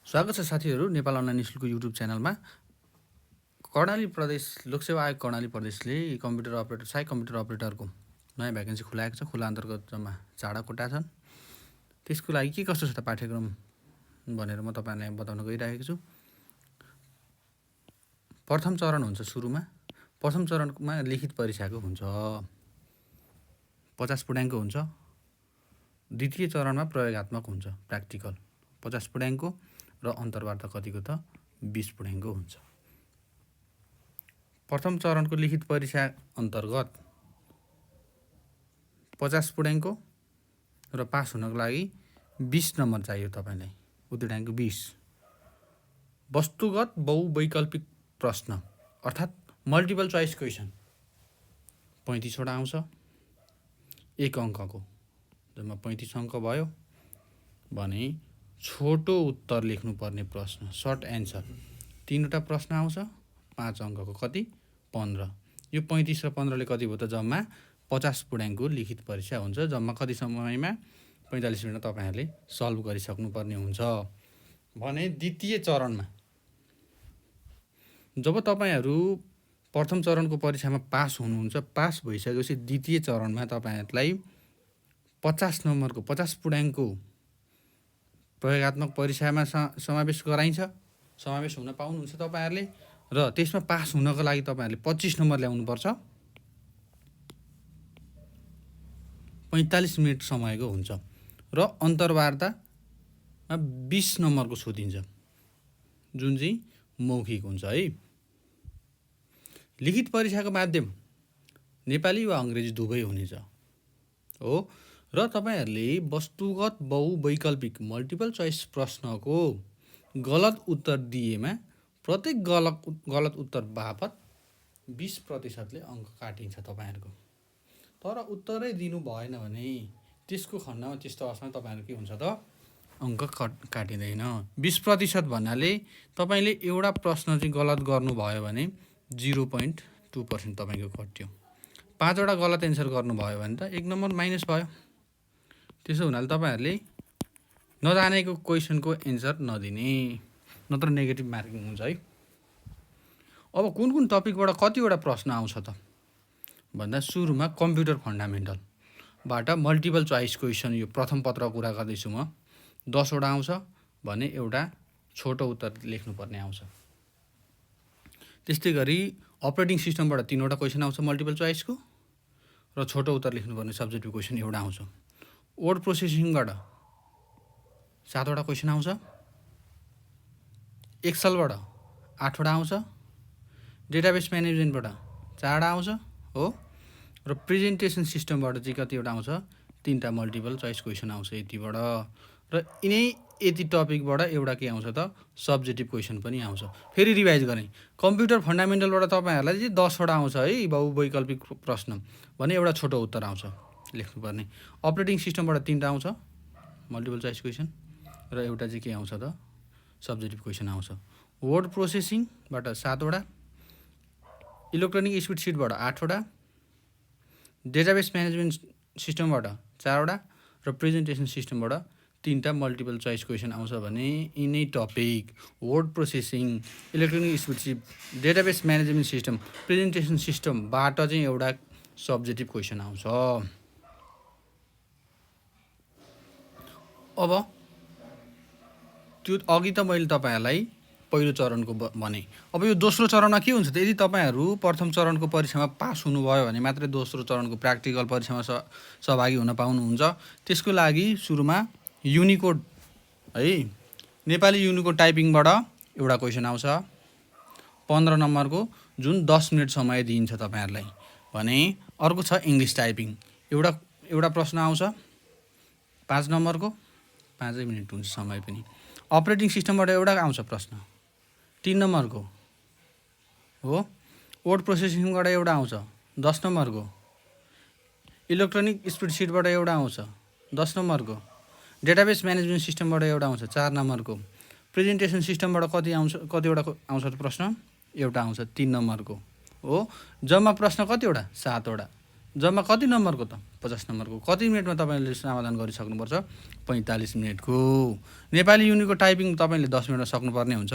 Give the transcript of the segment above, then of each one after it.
स्वागत छ साथीहरु नेपाल अनलाइन स्कुलको युट्युब च्यानलमा। कर्णाली प्रदेश लोकसेवा आयोग कर्णाली प्रदेशले कम्प्युटर अपरेटर सहायक कम्प्युटर अपरेटरको नयाँ भ्याकेन्सी खुलाएको छ। खुला अन्तर्गत जम्मा 4 कोटा छन्। त्यसको लागि के कस्तो छ त पाठ्यक्रम भनेर म तपाईहरुलाई बताउन गइरहेको छु। प्रथम चरण हुन्छ सुरुमा। प्रथम चरणमा लिखित परीक्षाको हुन्छ 50 पुर्णाङ्कको हुन्छ। द्वितीय चरणमा प्रयोगात्मक हुन्छ प्र्याक्टिकल 50 पुर्णाङ्कको र अन्तर्वार्ता कतिको त 20 पुर्णाङ्कको हुन्छ। प्रथम चरणको लिखित परीक्षा अन्तर्गत 50 पुर्णाङ्कको र पास हुनको लागि 20 नम्बर चाहियो तपाईलाई। उत्तीर्णाङ्क 20। वस्तुगत बहुवैकल्पिक प्रश्न अर्थात् मल्टिपल चोइस क्वेशन 35 वटा आउँछ। 1 अङ्कको जम्मा 35 अङ्क भयो भने छोटो उत्तर लेख्नु पर्ने प्रश्न सर्ट एन्सर 3 वटा प्रश्न आउँछ। 5 अङ्कको कति 15। यो 35 र 15 ले कति भयो त जम्मा 50 पुर्णाङ्कको लिखित परीक्षा हुन्छ। जम्मा कति समयमा 45 मिनेटमा तपाईहरुले सल्भ गरिसक्नु पर्ने हुन्छ। भने द्वितीय चरणमा जब तपाईहरु प्रथम चरणको परीक्षामा पास हुनुहुन्छ, पास भइसकेपछि द्वितीय चरणमा तपाईहरुलाई 50 नम्बरको 50 पुर्णाङ्कको प्रयोगात्मक परीक्षामा समावेश गराइन्छ। समावेश हुन पाउनुहुन्छ तपाईहरुले र त्यसमा पास हुनको लागि तपाईहरुले 25 नम्बर ल्याउनु पर्छ। 45 मिनेट समयको हुन्छ र अन्तर्वार्तामा 20 नम्बरको सोधिन्छ जुन चाहिँ मौखिक हुन्छ है। लिखित परीक्षाको माध्यम नेपाली वा अंग्रेजी दुवै हुनेछ हो र तपाईहरुले वस्तुगत बहुवैकल्पिक मल्टिपल चोइस प्रश्नको गलत उत्तर दिएमा प्रत्येक गलत उत्तर बापत 20% ले अंक काटिन्छ तपाईहरुको। तर उत्तरै दिनु भएन भने त्यसको खण्डमा त्यस्तो अवस्थामा तपाईहरु के हुन्छ त अंक काटिदैन। 20% भन्नाले तपाईले एउटा प्रश्न चाहिँ गलत गर्नु भयो भने 0.2% तपाईको कट्यो। 5 वटा गलत एन्सर गर्नु भयो भने त 1 नम्बर माइनस भयो। त्यसो हुनाले तपाईहरुले नजानेको क्वेशनको एन्सर नदिने नत्र नेगेटिभ मार्किङ हुन्छ है। अब कुन कुन टपिकबाट कतिवटा प्रश्न आउँछ त भन्दा सुरुमा कम्प्युटर फन्डामेन्टल बाट मल्टिपल चोइस क्वेशन यो प्रथम पत्र कुरा गर्दै छु म। 10 वटा आउँछ भने एउटा छोटो उत्तर लेख्नु पर्ने आउँछ। त्यस्तै गरी अपरेटिङ सिस्टमबाट 3 वटा क्वेशन आउँछ मल्टिपल चोइसको र छोटो उत्तर लेख्नु पर्ने सब्जेक्टिभ क्वेशन एउटा आउँछ। वर्ड प्रोसेसिङबाट 7 वटा क्वेशन आउँछ। एक्सेलबाट 8 वटा आउँछ। डेटाबेस म्यानेजमेन्टबाट 4 वटा आउँछ हो र प्रेजेन्टेसन सिस्टमबाट चाहिँ कतिवटा आउँछ 3 टा मल्टिपल चोइस क्वेशन आउँछ यतिबाट र यति टपिकबाट एउटा के आउँछ त सब्जेक्टिभ क्वेशन पनि आउँछ। फेरि रिभाइज गरे कम्प्युटर फन्डामेन्टलबाट तपाईहरुलाई चाहिँ 10 वटा आउँछ है बहुवैकल्पिक प्रश्न भने एउटा छोटो उत्तर आउँछ लेख्नु पर्ने। अपरेटिङ सिस्टमबाट 3 टा आउँछ मल्टिपल चोइस क्वेशन र एउटा चाहिँ के आउँछ त सब्जेक्टिभ क्वेशन आउँछ। वर्ड प्रोसेसिङबाट 7 वटा। इलेक्ट्रोनिक स्प्रेडसिटबाट 8 वटा। डेटाबेस म्यानेजमेन्ट सिस्टमबाट 4 वटा र प्रेजेन्टेसन सिस्टमबाट 3 टा मल्टिपल चोइस क्वेशन आउँछ भने यिनै topic word processing electronic spreadsheet database management system presentation सिस्टमबाट चाहिँ एउटा सब्जेक्टिभ क्वेशन आउँछ। अब त्यो अघि त मैले तपाईहरुलाई पहिलो चरणको भने। अब यो दोस्रो चरणमा के हुन्छ त यदि तपाईहरु प्रथम चरणको परीक्षामा पास हुनुभयो भने मात्रै दोस्रो चरणको प्र्याक्टिकल परीक्षामा सहभागी हुन पाउनुहुन्छ। त्यसको लागि सुरुमा युनिकोड है नेपाली युनिकोड टाइपिङबाट एउटा क्वेशन आउँछ 15 नम्बरको जुन 10 मिनेट समय दिइन्छ तपाईहरुलाई भने। अर्को छ इंग्लिश टाइपिङ एउटा प्रश्न आउँछ 5 नम्बरको 5 मिनेट हुन्छ समय पनि। अपरेटिङ सिस्टमबाट एउटा आउँछ प्रश्न 3 नम्बरको हो। वर्ड प्रोसेसिङबाट एउटा आउँछ 10 नम्बरको। इलेक्ट्रोनिक स्प्रेडसिटबाट एउटा आउँछ 10 नम्बरको। डेटाबेस म्यानेजमेन्ट सिस्टमबाट एउटा आउँछ 4 नम्बरको। प्रेजेन्टेसन सिस्टमबाट कतिवटा आउँछ त प्रश्न एउटा आउँछ 3 नम्बरको हो। जम्मा प्रश्न कतिवटा 7 वटा जम्मा कति नम्बरको त 50 नम्बरको कति मिनेटमा तपाईँले समाधान गरिसक्नुपर्छ 45 मिनेटको नेपाली युनिटको टाइपिङ तपाईँले 10 मिनेटमा सक्नुपर्ने हुन्छ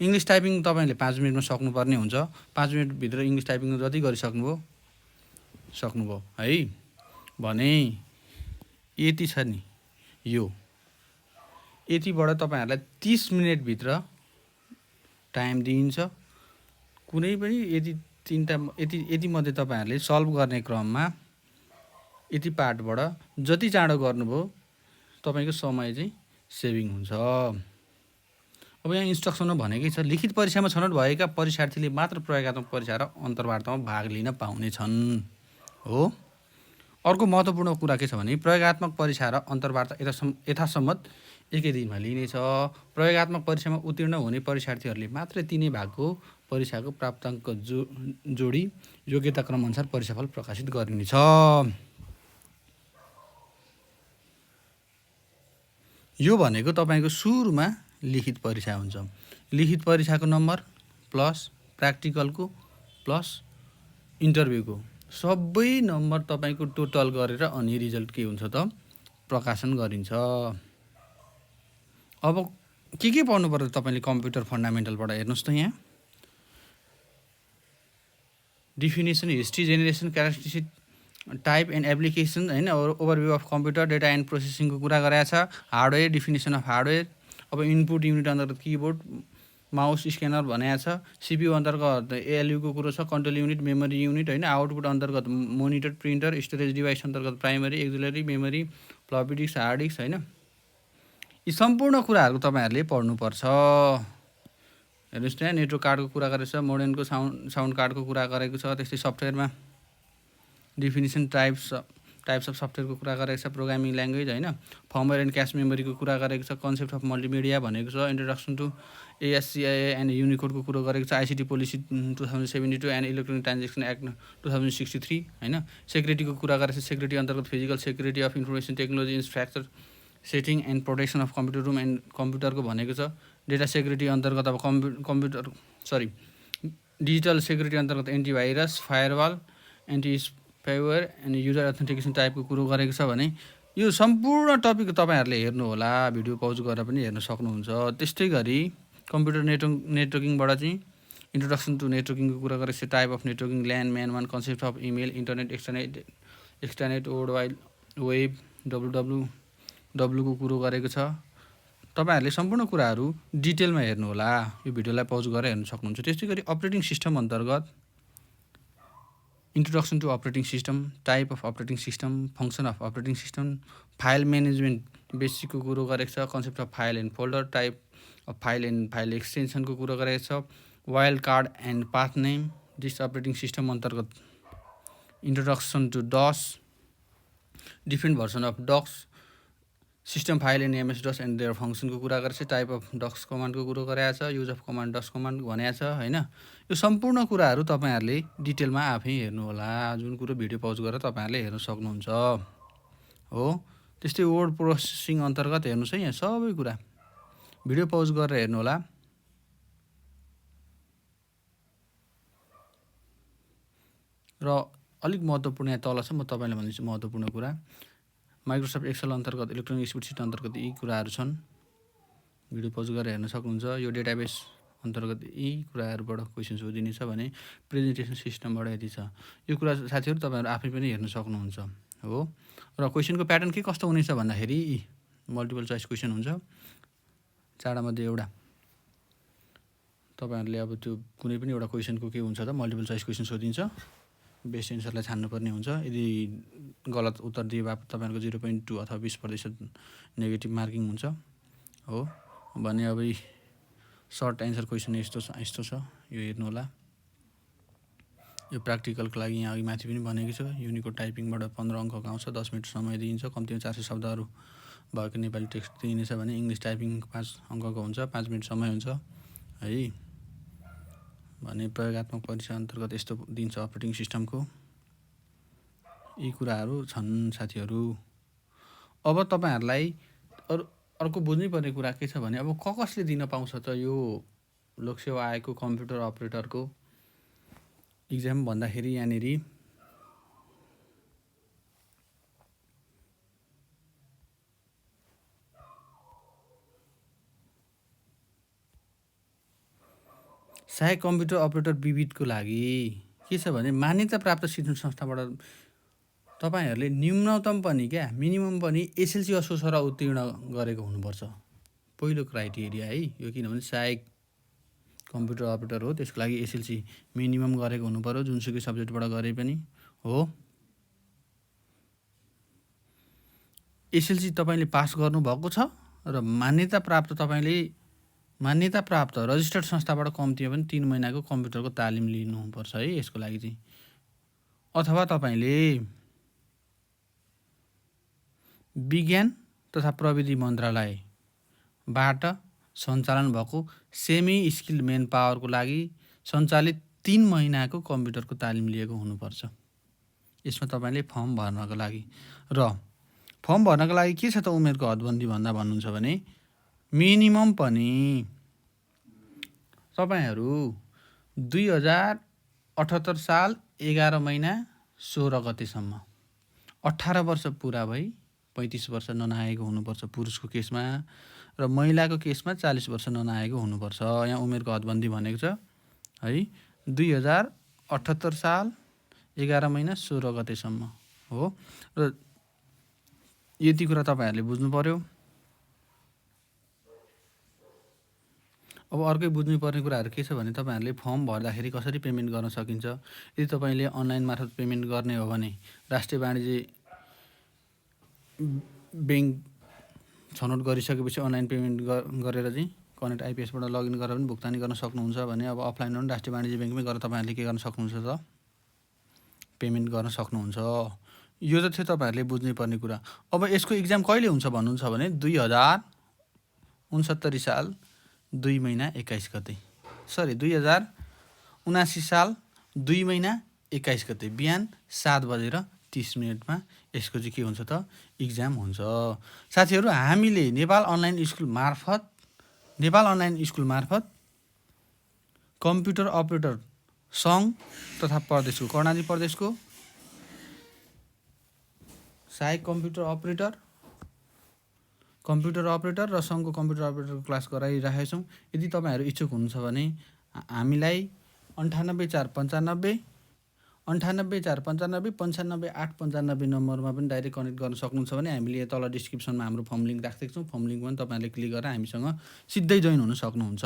इङ्ग्लिस टाइपिङ तपाईँले 5 मिनेटमा सक्नुपर्ने हुन्छ 5 मिनेटभित्र इङ्ग्लिस टाइपिङ जति गरिसक्नुभयो है भने यति छ नि यो यतिबाट तपाईँहरूलाई 30 मिनेटभित्र टाइम दिइन्छ कुनै पनि यति मध्ये तपाईँहरूले सल्भ गर्ने क्रममा यति पार्टबाट जति चाँडो गर्नुभयो तपाईँको समय चाहिँ सेभिङ हुन्छ अब यहाँ इन्स्ट्रक्सनमा भनेकै छ लिखित परीक्षामा छनौट भएका परीक्षार्थीले मात्र प्रयोगात्मक परीक्षा र अन्तर्वार्तामा भाग लिन पाउनेछन् हो अर्को महत्त्वपूर्ण कुरा के छ भने प्रयोगात्मक परीक्षा र अन्तर्वार्ता यथासम्मत एकै दिनमा लिनेछ प्रयोगात्मक परीक्षामा उत्तीर्ण हुने परीक्षार्थीहरूले मात्र तिनै भागको परीक्षाको प्राप्ताङ्क जोडी योग्यता क्रम अनुसार परीक्षाफल प्रकाशित गरिनेछ यो भनेको तपाईँको सुरुमा लिखित परीक्षा हुन्छ लिखित परीक्षाको नम्बर प्लस प्र्याक्टिकलको प्लस इन्टरभ्यूको सबै नम्बर तपाईँको टोटल गरेर अनि रिजल्ट के हुन्छ त प्रकाशन गरिन्छ अब के पढ्नु पर्छ तपाईँले कम्प्युटर फन्डामेन्टलबाट हेर्नुहोस् त यहाँ definition history generation characteristic type and application हैन overview of computer data and प्रोसेसिङको कुरा गरेको छ हार्डवेयर डिफिनेसन अफ हार्डवेयर अब इनपुट युनिट अन्तर्गत किबोर्ड माउस स्क्यानर भनेको छ सिपियु अन्तर्गत एएलयुको कुरो छ कन्ट्रोल युनिट मेमोरी युनिट हैन आउटपुट अन्तर्गत मोनिटर प्रिन्टर स्टोरेज डिभाइस अन्तर्गत primary auxiliary memory floppy disk hard disk हैन यी सम्पूर्ण कुराहरू तपाईँहरूले पढ्नुपर्छ हेर्नुहोस् त्यहाँ नेटवर्क कार्डको कुरा गरेको छ मोडेमको साउन्ड कार्डको कुरा गरेको छ त्यस्तै सफ्टवेयरमा डिफिनेसन टाइप्स अफ सफ्टवेयरको कुरा गरेको छ प्रोग्रामिङ ल्याङ्ग्वेज हैन फर्मवेयर एन्ड क्यास मेमोरीको कुरा गरेको छ कन्सेप्ट अफ मल्टिमिडिया भनेको छ इन्ट्रोडक्सन टु एएससिआईए एन्ड युनिकोडको कुरो गरेको छ ICT policy 2072 and electronic transaction act 2063 हैन सेक्युरिटीको कुरा गरेको छ सेक्युरिटी अन्तर्गत physical security of information technology infrastructure setting and protection of computer room and कम्प्युटरको भनेको छ डेटा सेक्युरिटी अन्तर्गत अब डिजिटल सेक्युरिटी अन्तर्गत antivirus firewall anti spyware and user authentication टाइपको कुरो गरेको छ भने यो सम्पूर्ण टपिक तपाईँहरूले हेर्नु होला भिडियो पज गरेर पनि हेर्न सक्नुहुन्छ त्यस्तै गरी कम्प्युटर नेटवर्किङबाट चाहिँ इन्ट्रोडक्सन टु नेटवर्किङको कुरा गरेको छ type of networking LAN MAN वान concept of email internet extranet world wide web डब्लुडब्लुको कुरो गरेको छ तपाईहरुले सम्पूर्ण कुराहरू डिटेलमा हेर्नु होला यो भिडियोलाई पज गरेर हेर्न सक्नुहुन्छ त्यस्तै गरी अपरेटिङ सिस्टम अन्तर्गत introduction to operating system type of operating system function of operating system file management बेसिकको कुरो गरेको छ concept of file and folder type of file and file एक्सटेन्सनको कुरो गरेको छ wild card and path name this operating system अन्तर्गत introduction to DOS different version of DOS system file and MS DOS and their फङ्सनको कुरा गरेको छ type of ducks कमान्डको कुरो गरेको छ use of command does command भनेको छ हैन यो सम्पूर्ण कुराहरू तपाईहरुले डिटेलमा आफै हेर्नु होला जुन कुरो भिडियो पज गरेर तपाईहरुले हेर्न सक्नुहुन्छ हो त्यस्तै वर्ड प्रोसेसिङ अन्तर्गत हेर्नुस् है यहाँ सबै कुरा भिडियो पज गरेर हेर्नु होला र अलिक महत्त्वपूर्ण यहाँ तल छ म तपाईलाई भन्दिन्छु महत्त्वपूर्ण कुरा माइक्रोसफ्ट एक्सेल अन्तर्गत इलेक्ट्रोनिक स्प्रेडसिट अन्तर्गत यी कुराहरू छन् भिडियो पज गरेर हेर्न सक्नुहुन्छ यो डेटाबेस अन्तर्गत यी कुराहरूबाट क्वेसन सोधिनेछ भने प्रेजेन्टेसन सिस्टमबाट यति छ यो कुरा साथीहरु तपाईहरु आफै पनि हेर्न सक्नुहुन्छ हो र क्वेसनको प्याटर्न के कस्तो हुनेछ भन्दाखेरि मल्टिपल चोइस क्वेसन हुन्छ चारवटा मध्ये एउटा तपाईहरुले अब त्यो कुनै पनि एउटा क्वेसनको के हुन्छ त मल्टिपल चोइस क्वेसन सोधिन्छ बेस्ट एन्सरलाई छान्नुपर्ने हुन्छ यदि गलत उत्तर दिए बापत तपाईहरुको 0.2 अथवा 20% नेगेटिभ मार्किङ हुन्छ हो भने अब सर्ट एन्सर क्वेसन यस्तो छ यो हेर्नु होला यो प्र्याक्टिकलको लागि यहाँ अघि माथि पनि भनेको छु युनिकोड टाइपिङबाट 15 अङ्कको आउँछ 10 मिनेट समय दिइन्छ कम्तीमा 400 शब्दहरू भएको नेपाली टेक्स्ट दिइनेछ भने इंग्लिश टाइपिङ 5 अङ्कको हुन्छ 5 मिनेट समय हुन्छ है भने प्रयोगात्मक परीक्षा अन्तर्गत यस्तो दिन्छ अपरेटिङ सिस्टमको यी कुराहरू छन् साथीहरु अब तपाईहरुलाई अर्को बुझ्नै पर्ने कुरा के छ भने अब कसले दिन पाउँछ त यो लोकसेवा आयोगको कम्प्युटर अपरेटरको एक्जाम भन्दाखेरि यहाँनेरि सहायक कम्प्युटर अपरेटर पीभीटको लागि के छ भने मान्यता प्राप्त शिक्षण संस्थाबाट तपाईहरुले न्यूनतम पनि मिनिमम पनि एसएलसी असोज र उत्तीर्ण गरेको हुनुपर्छ। पहिलो क्राइटेरिया है यो, किनभने सहायक कम्प्युटर अपरेटर हो, त्यसको लागि एसएलसी मिनिमम गरेको हुनुपर्यो, जुनसुकै सब्जेक्टबाट गरे पनि हो। एसएलसी तपाईले पास गर्नुभएको छ र मान्यता प्राप्त रजिस्टर्ड संस्थाबाट कम्तीमा पनि 3 महिनाको कम्प्युटरको तालिम लिनुपर्छ है यसको लागि चाहिँ। अथवा तपाईले विज्ञान तथा प्रविधि मन्त्रालयबाट सञ्चालन भएको सेमी स्किल मेन पावरको लागि सञ्चालित 3 महिनाको कम्प्युटरको तालिम लिएको हुनुपर्छ यसमा तपाईले फर्म भर्नको लागि। र फर्म भर्नको लागि के छ त उमेरको हदबन्दी भन्दा भन्नुहुन्छ भने मिनिमम पनि तपाईहरु 2078 साल 11 महिना 16 गतेसम्म 18 वर्ष पुरा भई 35 वर्ष ननाएको हुनुपर्छ पुरुषको केसमा, र महिलाको केसमा 40 वर्ष ननाएको हुनुपर्छ। यहाँ उमेरको हदबन्दी भनेको छ है 2078 साल 11 महिना 16 गतेसम्म हो। र यति कुरा तपाईहरुले बुझ्नु पर्यो। अब अर्कै बुझ्नु पर्ने कुराहरु के छ भने तपाईहरुले फर्म भर्दाखेरि कसरी पेमेन्ट गर्न सकिन्छ। यदि तपाईले अनलाइन मार्फत पेमेन्ट गर्ने हो भने राष्ट्रिय वाणिज्य बैंक छनौट गरिसकेपछि अनलाइन पेमेन्ट गरेर चाहिँ कनेक्ट आइपीएसबाट लगइन गरेर पनि भुक्तानी गर्न सक्नुहुन्छ भने अब अफलाइन हो भने राष्ट्रिय वाणिज्य बैंकमै गएर तपाईहरुले के गर्न सक्नुहुन्छ त पेमेन्ट गर्न सक्नुहुन्छ। यो त थियो तपाईहरुले बुझ्नै पर्ने कुरा। अब यसको एक्जाम कहिले हुन्छ भन्नुहुन्छ भने 2069 साल 2 महिना 21 गते, सरी 2079 साल 2 महिना 21 गते बिहान 7:30 यसको चाहिँ के हुन्छ त एक्जाम हुन्छ। साथीहरु हामीले नेपाल अनलाइन स्कुल मार्फत कम्प्युटर अपरेटर संघ तथा प्रदेशको कर्णाली प्रदेशको सहायक कम्प्युटर अपरेटर र संघको कम्प्युटर अपरेटरको क्लास गराइरहेका छौं। यदि तपाईहरु इच्छुक हुनुहुन्छ भने हामीलाई 98495 98495 95895 नम्बरमा पनि डाइरेक्ट कनेक्ट गर्न सक्नुहुन्छ भने हामीले तल डिस्क्रिप्सनमा हाम्रो फर्म लिंक राख्दै छौं। फर्म लिंकमा पनि तपाईहरुले क्लिक गरेर हामीसँग सिधै जोइन हुन सक्नुहुन्छ।